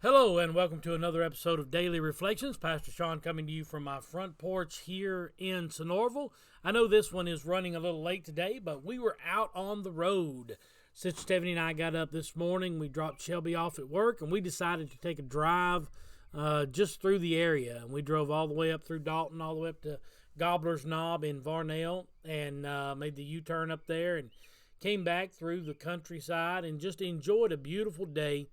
Hello and welcome to another episode of Daily Reflections. Pastor Sean coming to you from my front porch here in Sonoraville. I know this one is running a little late today, but we were out on the road. Sister Stephanie and I got up this morning. We dropped Shelby off at work and we decided to take a drive just through the area. And we drove all the way up through Dalton, all the way up to Gobbler's Knob in Varnell, and made the U-turn up there and came back through the countryside and just enjoyed a beautiful day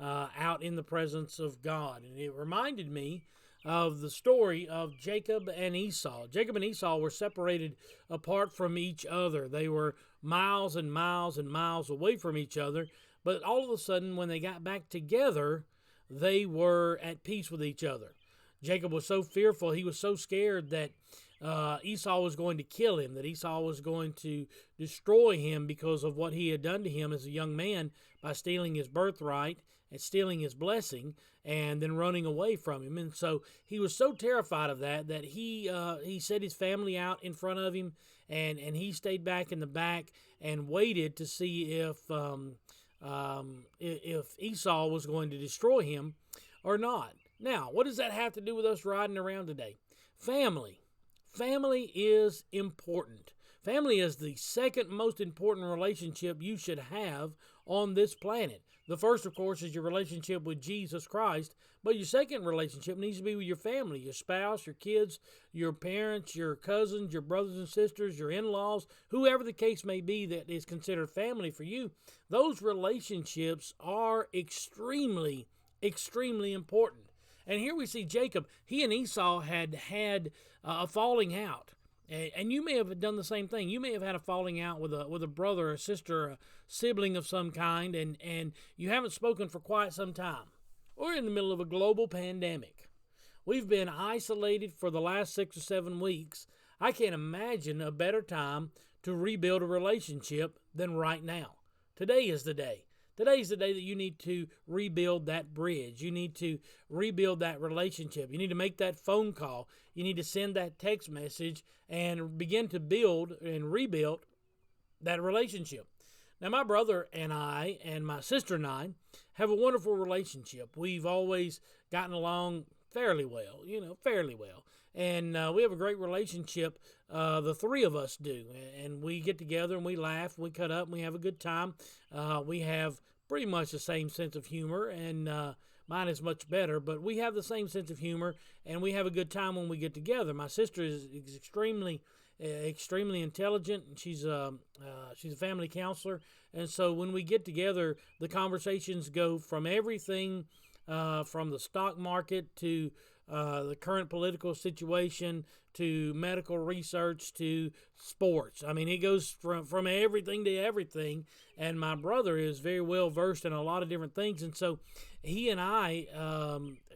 out in the presence of God. And it reminded me of the story of Jacob and Esau. Jacob and Esau were separated apart from each other. They were miles and miles and miles away from each other, but all of a sudden when they got back together, they were at peace with each other. Jacob was so fearful, he was so scared that Esau was going to kill him, that Esau was going to destroy him because of what he had done to him as a young man by stealing his birthright and stealing his blessing and then running away from him. And so he was so terrified of that he set his family out in front of him, and he stayed back in the back and waited to see if Esau was going to destroy him or not. Now, what does that have to do with us riding around today? Family. Family is important. Family is the second most important relationship you should have on this planet. The first, of course, is your relationship with Jesus Christ, but your second relationship needs to be with your family, your spouse, your kids, your parents, your cousins, your brothers and sisters, your in-laws, whoever the case may be that is considered family for you. Those relationships are extremely, extremely important. And here we see Jacob. He and Esau had a falling out. And you may have done the same thing. You may have had a falling out with a brother, a sister, a sibling of some kind, and you haven't spoken for quite some time. We're in the middle of a global pandemic. We've been isolated for the last 6 or 7 weeks. I can't imagine a better time to rebuild a relationship than right now. Today is the day. Today's the day that you need to rebuild that bridge. You need to rebuild that relationship. You need to make that phone call. You need to send that text message and begin to build and rebuild that relationship. Now, my brother and I and my sister and I have a wonderful relationship. We've always gotten along fairly well, fairly well. And we have a great relationship, the three of us do. And we get together and we laugh, we cut up, and we have a good time. We have pretty much the same sense of humor, and mine is much better, but we have the same sense of humor, and we have a good time when we get together. My sister is extremely intelligent, and she's a family counselor, and so when we get together, the conversations go from everything from the stock market to the current political situation to medical research to sports. I mean, it goes from everything to everything, and my brother is very well versed in a lot of different things, and so he and I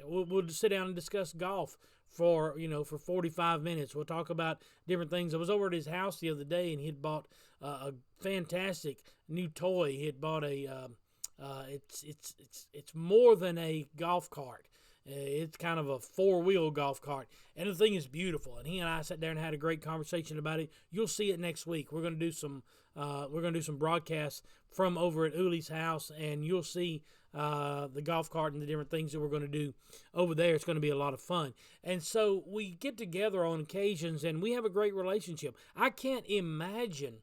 we'll sit down and discuss golf for 45 minutes. We'll talk about different things. I was over at his house the other day, and he had bought a fantastic new toy. He had bought it's more than a golf cart. It's kind of a 4-wheel golf cart, and the thing is beautiful. And he and I sat there and had a great conversation about it. You'll see it next week. We're going to do some broadcasts from over at Uli's house, and you'll see the golf cart and the different things that we're going to do over there. It's going to be a lot of fun. And so we get together on occasions, and we have a great relationship. I can't imagine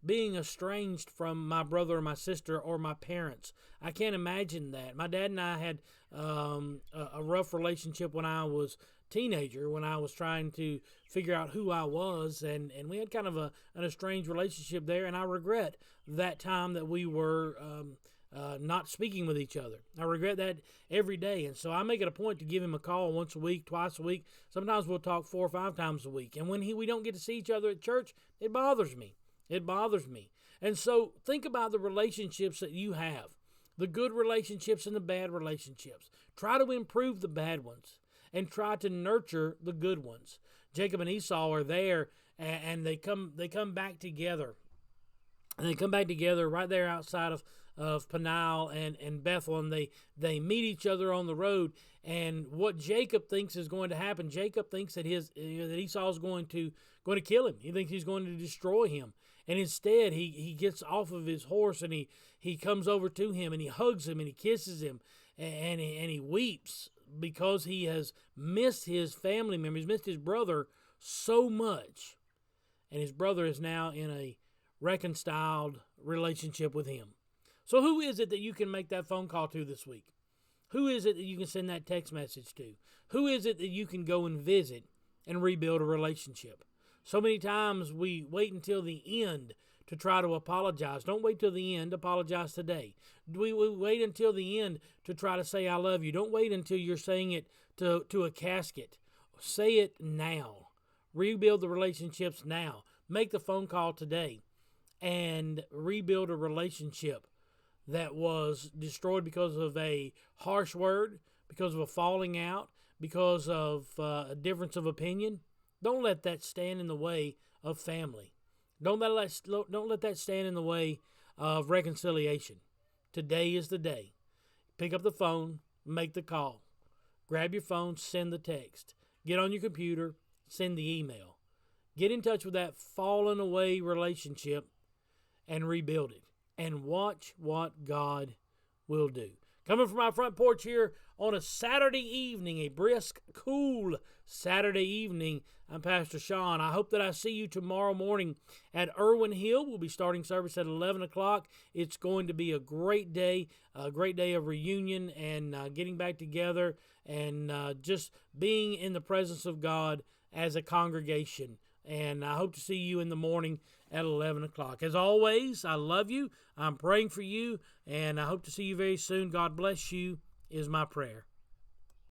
being estranged from my brother or my sister or my parents. I can't imagine that. My dad and I had a rough relationship when I was a teenager, when I was trying to figure out who I was, and we had kind of an estranged relationship there, and I regret that time that we were not speaking with each other. I regret that every day, and so I make it a point to give him a call once a week, twice a week. Sometimes we'll talk 4 or 5 times a week, and when we don't get to see each other at church, it bothers me. It bothers me. And so think about the relationships that you have, the good relationships and the bad relationships. Try to improve the bad ones and try to nurture the good ones. Jacob and Esau are there, and they come back together. And they come back together right there outside of Peniel and Bethel, and they meet each other on the road. And what Jacob thinks is going to happen, Jacob thinks that that Esau is going to kill him. He thinks he's going to destroy him. And instead, he gets off of his horse, and he comes over to him, and he hugs him, and he kisses him. and he weeps because he has missed his family member. He's missed his brother so much. And his brother is now in a reconciled relationship with him. So who is it that you can make that phone call to this week? Who is it that you can send that text message to? Who is it that you can go and visit and rebuild a relationship? So many times we wait until the end to try to apologize. Don't wait till the end. Apologize today. We wait until the end to try to say I love you. Don't wait until you're saying it to a casket. Say it now. Rebuild the relationships now. Make the phone call today and rebuild a relationship that was destroyed because of a harsh word, because of a falling out, because of a difference of opinion. Don't let that stand in the way of family. Don't let that stand in the way of reconciliation. Today is the day. Pick up the phone, make the call. Grab your phone, send the text. Get on your computer, send the email. Get in touch with that fallen away relationship and rebuild it. And watch what God will do. Coming from my front porch here on a Saturday evening, a brisk, cool Saturday evening, I'm Pastor Sean. I hope that I see you tomorrow morning at Irwin Hill. We'll be starting service at 11 o'clock. It's going to be a great day of reunion and getting back together and just being in the presence of God as a congregation. And I hope to see you in the morning at 11 o'clock. As always, I love you. I'm praying for you, and I hope to see you very soon. God bless you is my prayer.